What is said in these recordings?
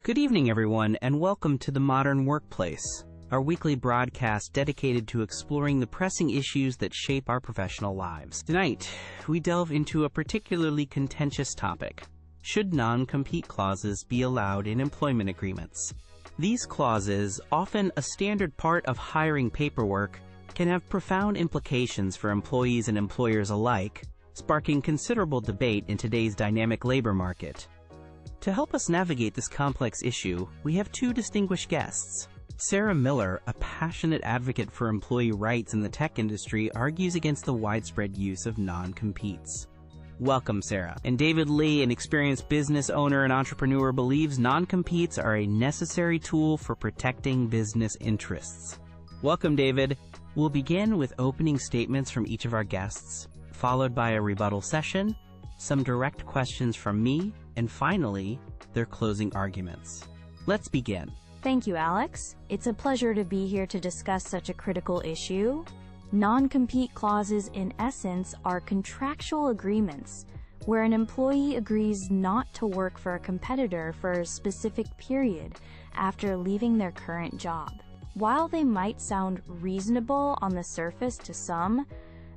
Good evening, everyone, and welcome to The Modern Workplace, our weekly broadcast dedicated to exploring the pressing issues that shape our professional lives. Tonight, we delve into a particularly contentious topic. Should non-compete clauses be allowed in employment agreements? These clauses, often a standard part of hiring paperwork, can have profound implications for employees and employers alike, sparking considerable debate in today's dynamic labor market. To help us navigate this complex issue, we have two distinguished guests. Sarah Miller, a passionate advocate for employee rights in the tech industry, argues against the widespread use of non-competes. Welcome, Sarah. And David Lee, an experienced business owner and entrepreneur, believes non-competes are a necessary tool for protecting business interests. Welcome, David. We'll begin with opening statements from each of our guests, followed by a rebuttal session, some direct questions from me, and finally, their closing arguments. Let's begin. Thank you, Alex. It's a pleasure to be here to discuss such a critical issue. Non-compete clauses, in essence, are contractual agreements where an employee agrees not to work for a competitor for a specific period after leaving their current job. While they might sound reasonable on the surface to some,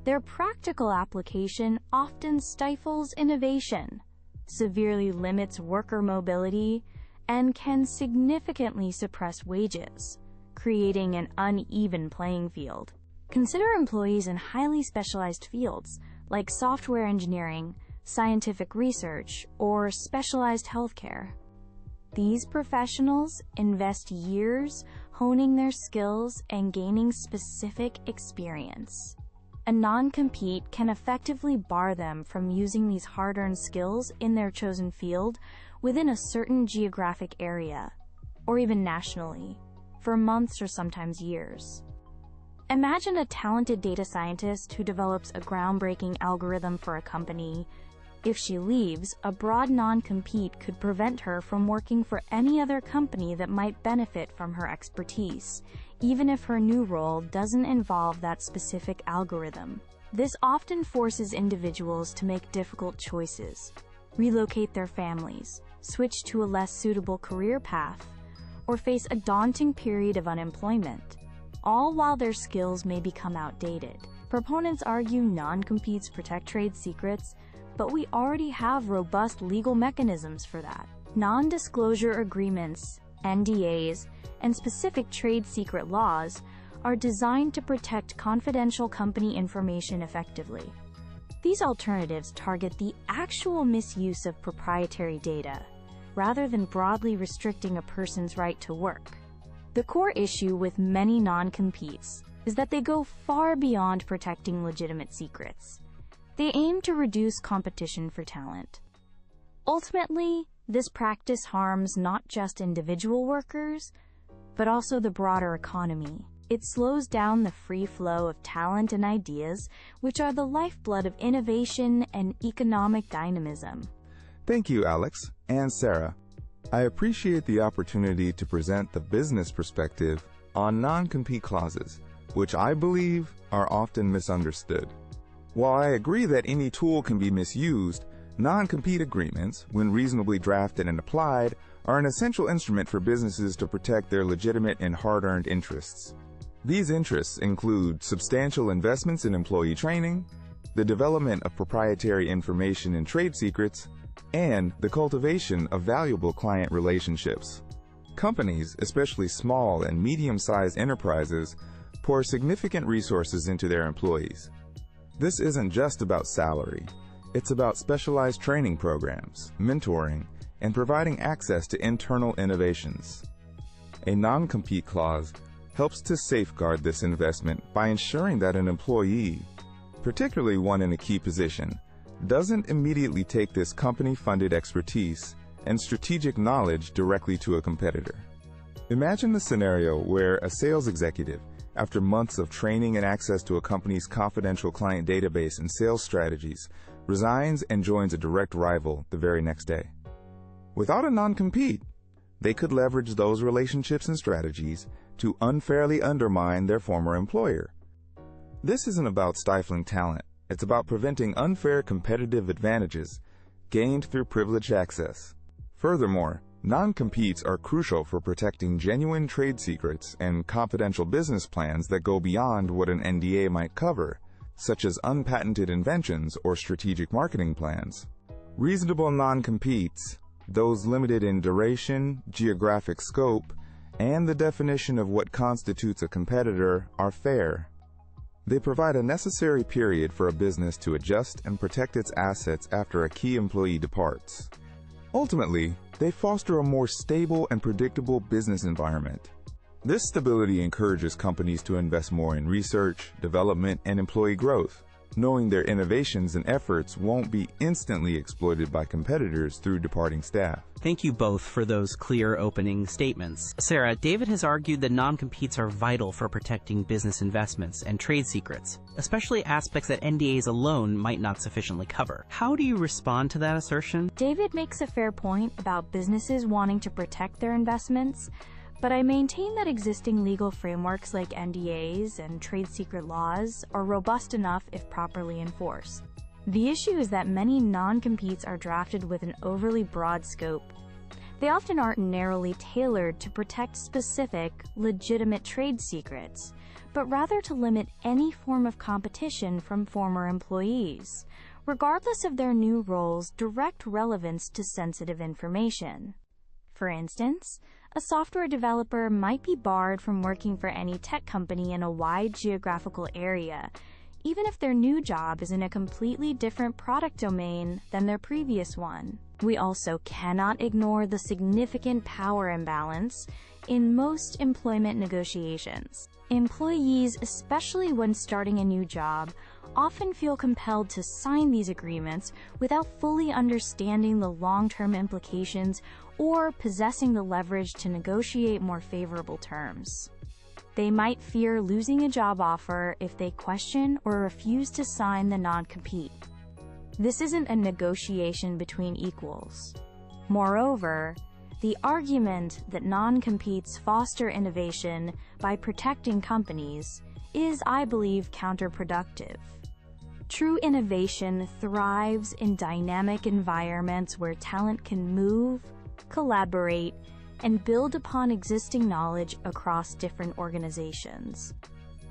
their practical application often stifles innovation, severely limits worker mobility, and can significantly suppress wages, creating an uneven playing field. Consider employees in highly specialized fields like software engineering, scientific research, or specialized healthcare. These professionals invest years honing their skills and gaining specific experience. A non-compete can effectively bar them from using these hard-earned skills in their chosen field within a certain geographic area, or even nationally, for months or sometimes years. Imagine a talented data scientist who develops a groundbreaking algorithm for a company. If she leaves, a broad non-compete could prevent her from working for any other company that might benefit from her expertise, even if her new role doesn't involve that specific algorithm. This often forces individuals to make difficult choices, relocate their families, switch to a less suitable career path, or face a daunting period of unemployment, all while their skills may become outdated. Proponents argue non-competes protect trade secrets, but we already have robust legal mechanisms for that. Non-disclosure agreements, NDAs, and specific trade secret laws are designed to protect confidential company information effectively. These alternatives target the actual misuse of proprietary data, rather than broadly restricting a person's right to work. The core issue with many non-competes is that they go far beyond protecting legitimate secrets. They aim to reduce competition for talent. Ultimately, this practice harms not just individual workers, but also the broader economy. It slows down the free flow of talent and ideas, which are the lifeblood of innovation and economic dynamism. Thank you, Alex and Sarah. I appreciate the opportunity to present the business perspective on non-compete clauses, which I believe are often misunderstood. While I agree that any tool can be misused, non-compete agreements, when reasonably drafted and applied, are an essential instrument for businesses to protect their legitimate and hard-earned interests. These interests include substantial investments in employee training, the development of proprietary information and trade secrets, and the cultivation of valuable client relationships. Companies, especially small and medium-sized enterprises, pour significant resources into their employees. This isn't just about salary. It's about specialized training programs, mentoring, and providing access to internal innovations. A non-compete clause helps to safeguard this investment by ensuring that an employee, particularly one in a key position, doesn't immediately take this company-funded expertise and strategic knowledge directly to a competitor. Imagine the scenario where a sales executive, after months of training and access to a company's confidential client database and sales strategies, resigns and joins a direct rival the very next day. Without a non-compete, they could leverage those relationships and strategies to unfairly undermine their former employer. This isn't about stifling talent. It's about preventing unfair competitive advantages gained through privileged access. Furthermore, Non-competes are crucial for protecting genuine trade secrets and confidential business plans that go beyond what an NDA might cover, such as unpatented inventions or strategic marketing plans. Reasonable non-competes, those limited in duration, geographic scope, and the definition of what constitutes a competitor, are fair. They provide a necessary period for a business to adjust and protect its assets after a key employee departs. Ultimately, they foster a more stable and predictable business environment. This stability encourages companies to invest more in research, development, and employee growth, knowing their innovations and efforts won't be instantly exploited by competitors through departing staff. Thank you both for those clear opening statements. Sarah, David has argued that non-competes are vital for protecting business investments and trade secrets, especially aspects that NDAs alone might not sufficiently cover. How do you respond to that assertion? David makes a fair point about businesses wanting to protect their investments, but I maintain that existing legal frameworks like NDAs and trade secret laws are robust enough if properly enforced. The issue is that many non-competes are drafted with an overly broad scope. They often aren't narrowly tailored to protect specific, legitimate trade secrets, but rather to limit any form of competition from former employees, regardless of their new roles' direct relevance to sensitive information. For instance, a software developer might be barred from working for any tech company in a wide geographical area, even if their new job is in a completely different product domain than their previous one. We also cannot ignore the significant power imbalance in most employment negotiations. Employees, especially when starting a new job, often feel compelled to sign these agreements without fully understanding the long-term implications or possessing the leverage to negotiate more favorable terms. They might fear losing a job offer if they question or refuse to sign the non-compete. This isn't a negotiation between equals. Moreover, the argument that non-competes foster innovation by protecting companies is, I believe, counterproductive. True innovation thrives in dynamic environments where talent can move, collaborate, and build upon existing knowledge across different organizations.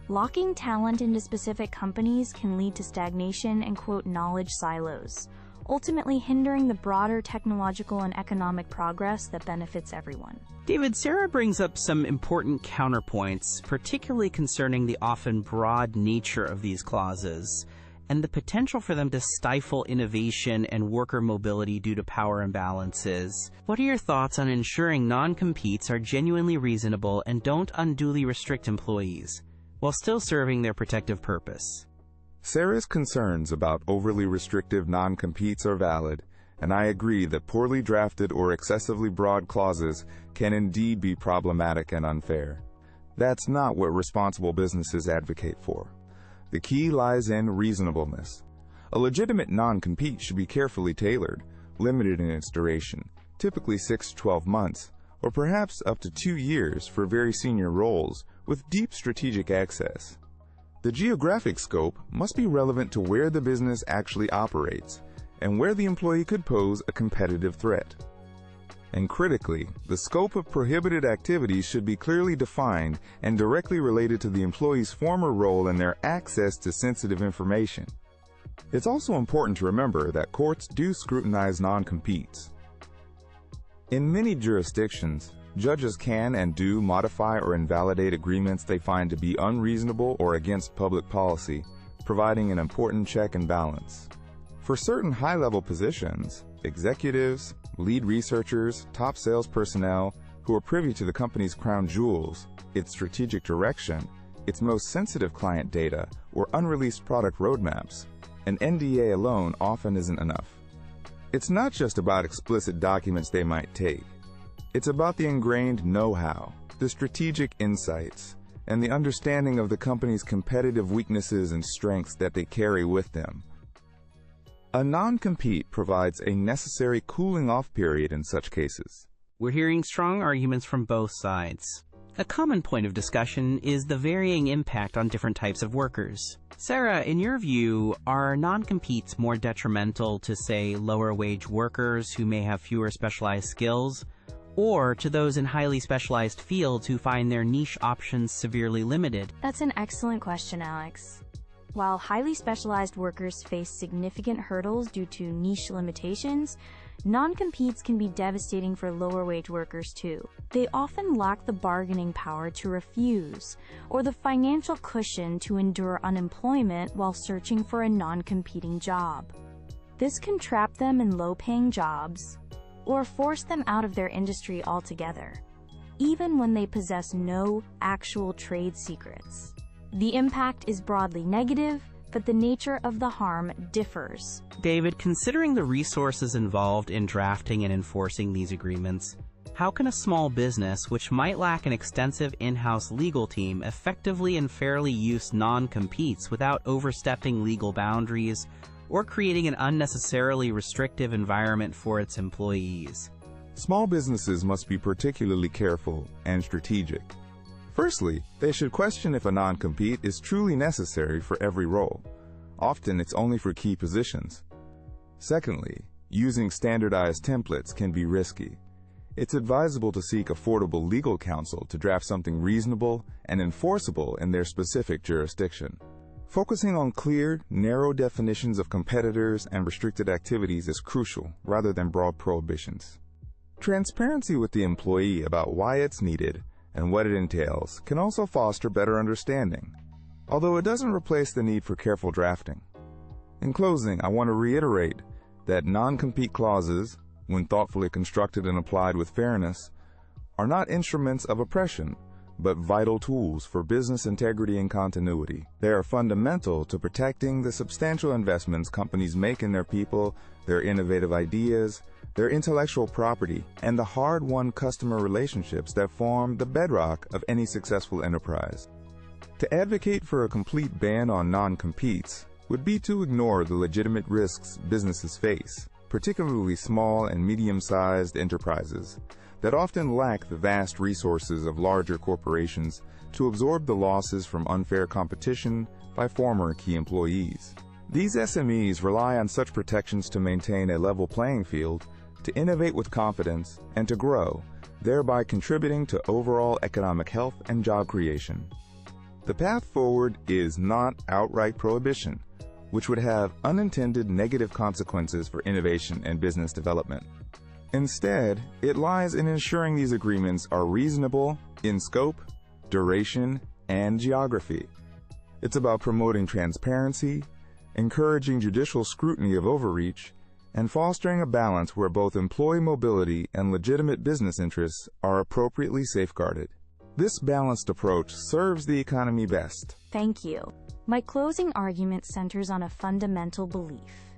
Locking talent into specific companies can lead to stagnation and, quote, knowledge silos, ultimately hindering the broader technological and economic progress that benefits everyone. David, Sarah brings up some important counterpoints, particularly concerning the often broad nature of these clauses and the potential for them to stifle innovation and worker mobility due to power imbalances. What are your thoughts on ensuring non-competes are genuinely reasonable and don't unduly restrict employees, while still serving their protective purpose? Sarah's concerns about overly restrictive non-competes are valid, and I agree that poorly drafted or excessively broad clauses can indeed be problematic and unfair. That's not what responsible businesses advocate for. The key lies in reasonableness. A legitimate non-compete should be carefully tailored, limited in its duration, typically 6 to 12 months, or perhaps up to 2 years for very senior roles with deep strategic access. The geographic scope must be relevant to where the business actually operates and where the employee could pose a competitive threat. And critically, the scope of prohibited activities should be clearly defined and directly related to the employee's former role and their access to sensitive information. It's also important to remember that courts do scrutinize non-competes. In many jurisdictions, judges can and do modify or invalidate agreements they find to be unreasonable or against public policy, providing an important check and balance. For certain high-level positions, executives, lead researchers, top sales personnel who are privy to the company's crown jewels, its strategic direction, its most sensitive client data, or unreleased product roadmaps, an NDA alone often isn't enough. It's not just about explicit documents they might take. It's about the ingrained know-how, the strategic insights, and the understanding of the company's competitive weaknesses and strengths that they carry with them. A non-compete provides a necessary cooling-off period in such cases. We're hearing strong arguments from both sides. A common point of discussion is the varying impact on different types of workers. Sarah, in your view, are non-competes more detrimental to, say, lower-wage workers who may have fewer specialized skills, or to those in highly specialized fields who find their niche options severely limited? That's an excellent question, Alex. While highly specialized workers face significant hurdles due to niche limitations, non-competes can be devastating for lower-wage workers too. They often lack the bargaining power to refuse or the financial cushion to endure unemployment while searching for a non-competing job. This can trap them in low-paying jobs or force them out of their industry altogether, even when they possess no actual trade secrets. The impact is broadly negative, but the nature of the harm differs. David, considering the resources involved in drafting and enforcing these agreements, how can a small business, which might lack an extensive in-house legal team, effectively and fairly use non-competes without overstepping legal boundaries or creating an unnecessarily restrictive environment for its employees? Small businesses must be particularly careful and strategic. Firstly, they should question if a non-compete is truly necessary for every role. Often it's only for key positions. Secondly, using standardized templates can be risky. It's advisable to seek affordable legal counsel to draft something reasonable and enforceable in their specific jurisdiction. Focusing on clear, narrow definitions of competitors and restricted activities is crucial, rather than broad prohibitions. Transparency with the employee about why it's needed and what it entails can also foster better understanding, although it doesn't replace the need for careful drafting. In closing, I want to reiterate that non-compete clauses, when thoughtfully constructed and applied with fairness, are not instruments of oppression, but vital tools for business integrity and continuity. They are fundamental to protecting the substantial investments companies make in their people, their innovative ideas, their intellectual property, and the hard-won customer relationships that form the bedrock of any successful enterprise. To advocate for a complete ban on non-competes would be to ignore the legitimate risks businesses face, particularly small and medium-sized enterprises that often lack the vast resources of larger corporations to absorb the losses from unfair competition by former key employees. These SMEs rely on such protections to maintain a level playing field, to innovate with confidence, and to grow, thereby contributing to overall economic health and job creation. The path forward is not outright prohibition, which would have unintended negative consequences for innovation and business development. Instead, it lies in ensuring these agreements are reasonable in scope, duration, and geography. It's about promoting transparency, encouraging judicial scrutiny of overreach, and fostering a balance where both employee mobility and legitimate business interests are appropriately safeguarded. This balanced approach serves the economy best. Thank you. My closing argument centers on a fundamental belief.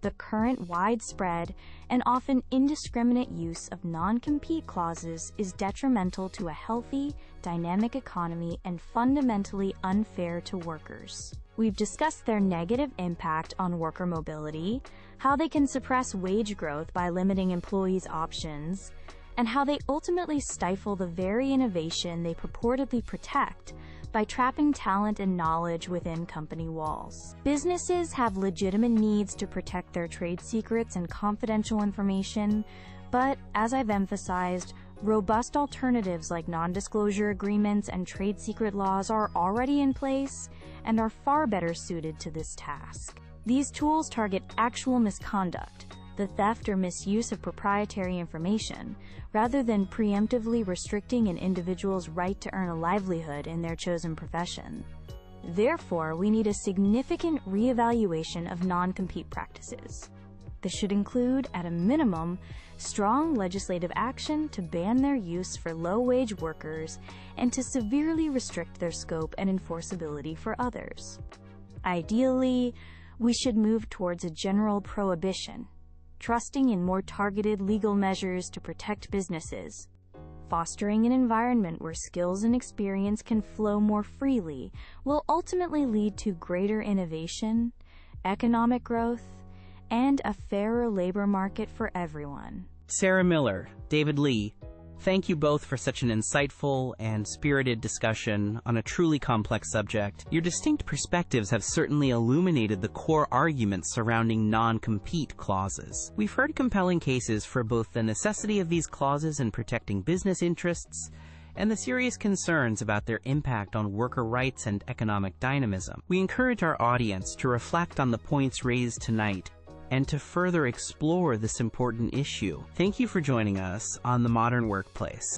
The current widespread and often indiscriminate use of non-compete clauses is detrimental to a healthy, dynamic economy and fundamentally unfair to workers. We've discussed their negative impact on worker mobility, how they can suppress wage growth by limiting employees' options, and how they ultimately stifle the very innovation they purportedly protect by trapping talent and knowledge within company walls. Businesses have legitimate needs to protect their trade secrets and confidential information, but as I've emphasized, robust alternatives like non-disclosure agreements and trade secret laws are already in place and are far better suited to this task. These tools target actual misconduct, the theft or misuse of proprietary information, rather than preemptively restricting an individual's right to earn a livelihood in their chosen profession. Therefore, we need a significant reevaluation of non-compete practices. This should include, at a minimum, strong legislative action to ban their use for low-wage workers and to severely restrict their scope and enforceability for others. Ideally, we should move towards a general prohibition, trusting in more targeted legal measures to protect businesses. Fostering an environment where skills and experience can flow more freely will ultimately lead to greater innovation, economic growth, and a fairer labor market for everyone. Sarah Miller, David Lee, Thank you both for such an insightful and spirited discussion on a truly complex subject. Your distinct perspectives have certainly illuminated the core arguments surrounding non-compete clauses. We've heard compelling cases for both the necessity of these clauses in protecting business interests and the serious concerns about their impact on worker rights and economic dynamism. We encourage our audience to reflect on the points raised tonight and to further explore this important issue. Thank you for joining us on The Modern Workplace.